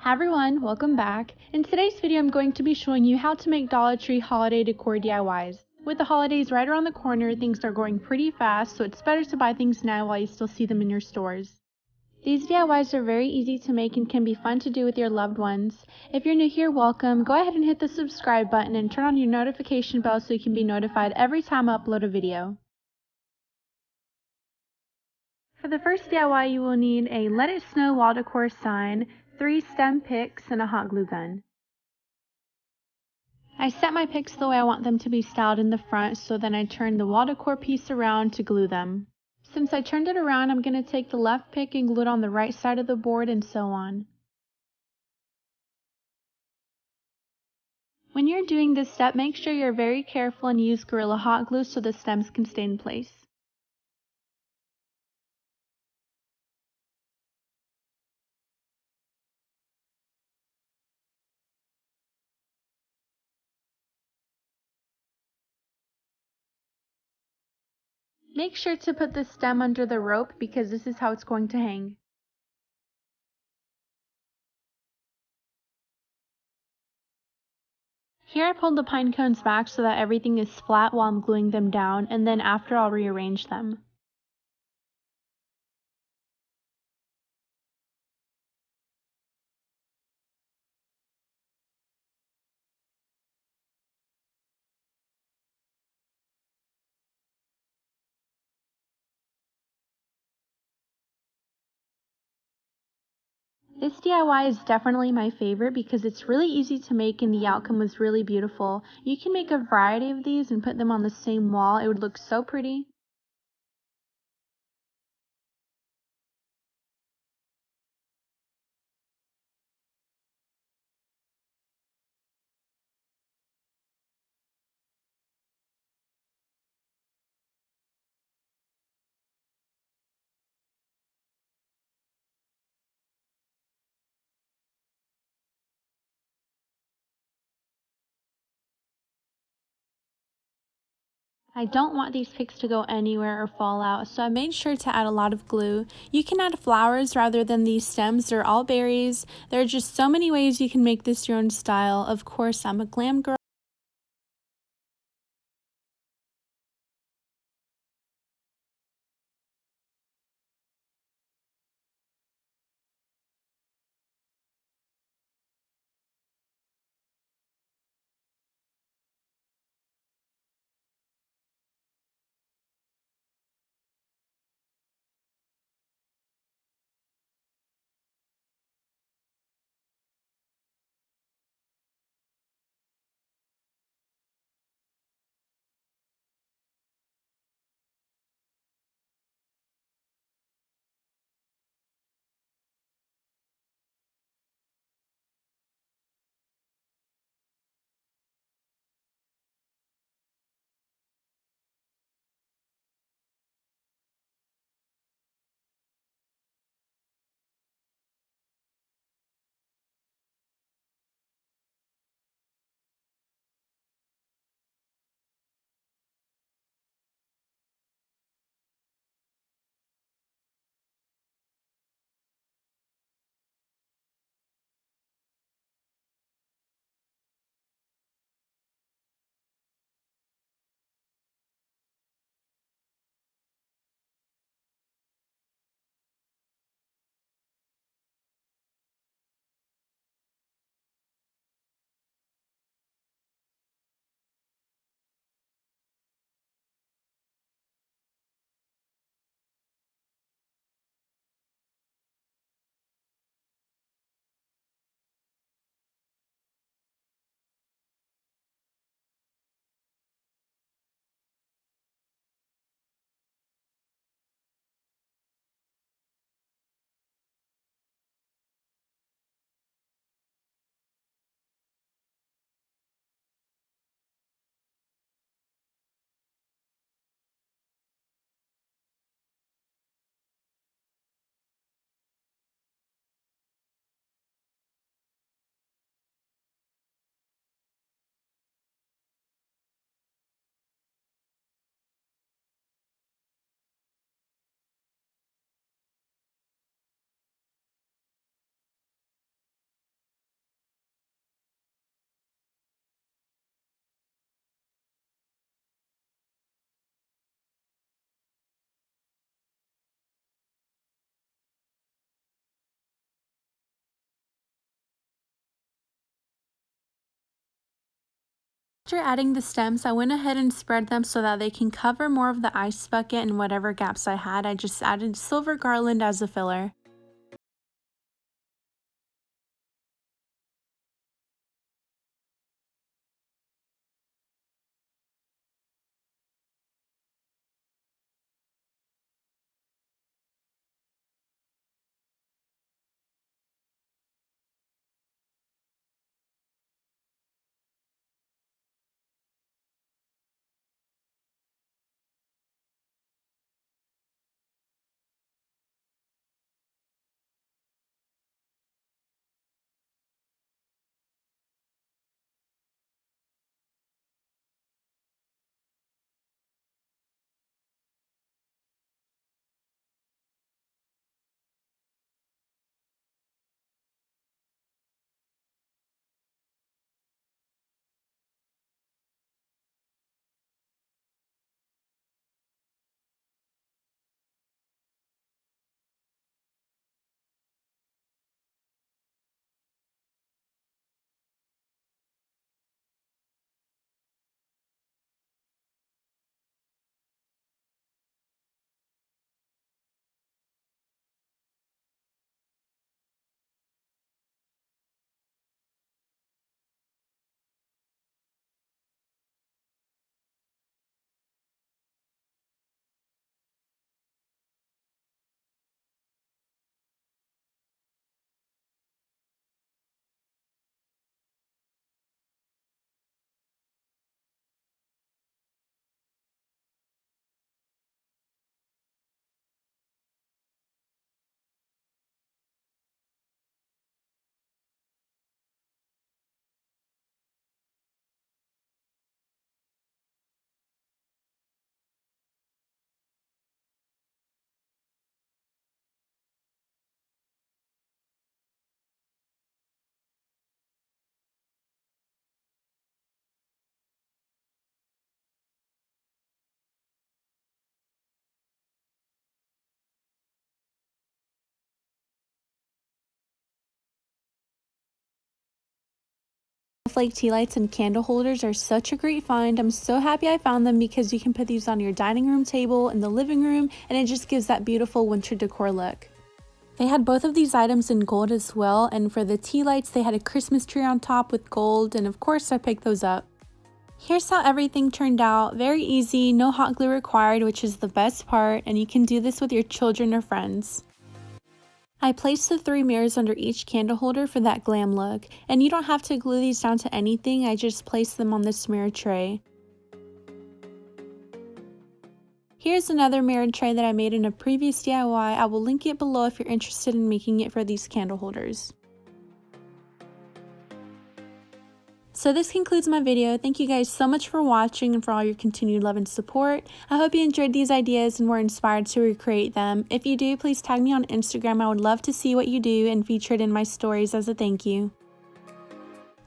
Hi everyone, welcome back. In today's video I'm going to be showing you how to make Dollar Tree holiday decor DIYs. With the holidays right around the corner, things are going pretty fast, so it's better to buy things now while you still see them in your stores. These DIYs are very easy to make and can be fun to do with your loved ones. If you're new here, welcome. Go ahead and hit the subscribe button and turn on your notification bell so you can be notified every time I upload a video. For the first DIY, you will need a Let It Snow wall decor sign, 3 stem picks, and a hot glue gun. I set my picks the way I want them to be styled in the front, so then I turn the wall decor piece around to glue them. Since I turned it around, I'm going to take the left pick and glue it on the right side of the board, and so on. When you're doing this step, make sure you're very careful and use Gorilla Hot Glue so the stems can stay in place. Make sure to put the stem under the rope because this is how it's going to hang. Here I pulled the pine cones back so that everything is flat while I'm gluing them down, and then after I'll rearrange them. This DIY is definitely my favorite because it's really easy to make and the outcome was really beautiful. You can make a variety of these and put them on the same wall. It would look so pretty. I don't want these picks to go anywhere or fall out, so I made sure to add a lot of glue. You can add flowers rather than these stems. They're all berries. There are just so many ways you can make this your own style. Of course, I'm a glam girl. After adding the stems, I went ahead and spread them so that they can cover more of the ice bucket and whatever gaps I had. I just added silver garland as a filler. Snowflake tea lights and candle holders are such a great find. I'm so happy I found them because you can put these on your dining room table, in the living room, and it just gives that beautiful winter decor look. They had both of these items in gold as well, and for the tea lights they had a Christmas tree on top with gold, and of course I picked those up. Here's how everything turned out. Very easy, no hot glue required, which is the best part, and you can do this with your children or friends. I placed the 3 mirrors under each candle holder for that glam look, and you don't have to glue these down to anything, I just placed them on this mirror tray. Here's another mirror tray that I made in a previous DIY, I will link it below if you're interested in making it for these candle holders. So this concludes my video. Thank you guys so much for watching and for all your continued love and support. I hope you enjoyed these ideas and were inspired to recreate them. If you do, please tag me on Instagram. I would love to see what you do and feature it in my stories as a thank you.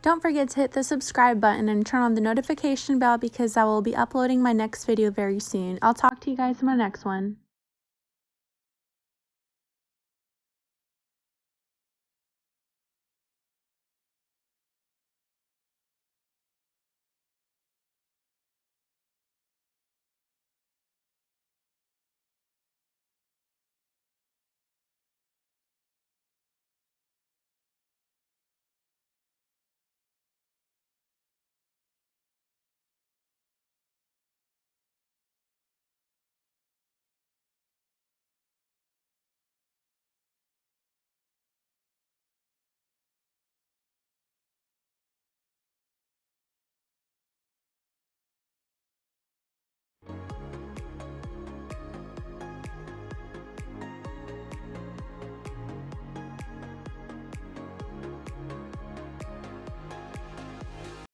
Don't forget to hit the subscribe button and turn on the notification bell because I will be uploading my next video very soon. I'll talk to you guys in my next one.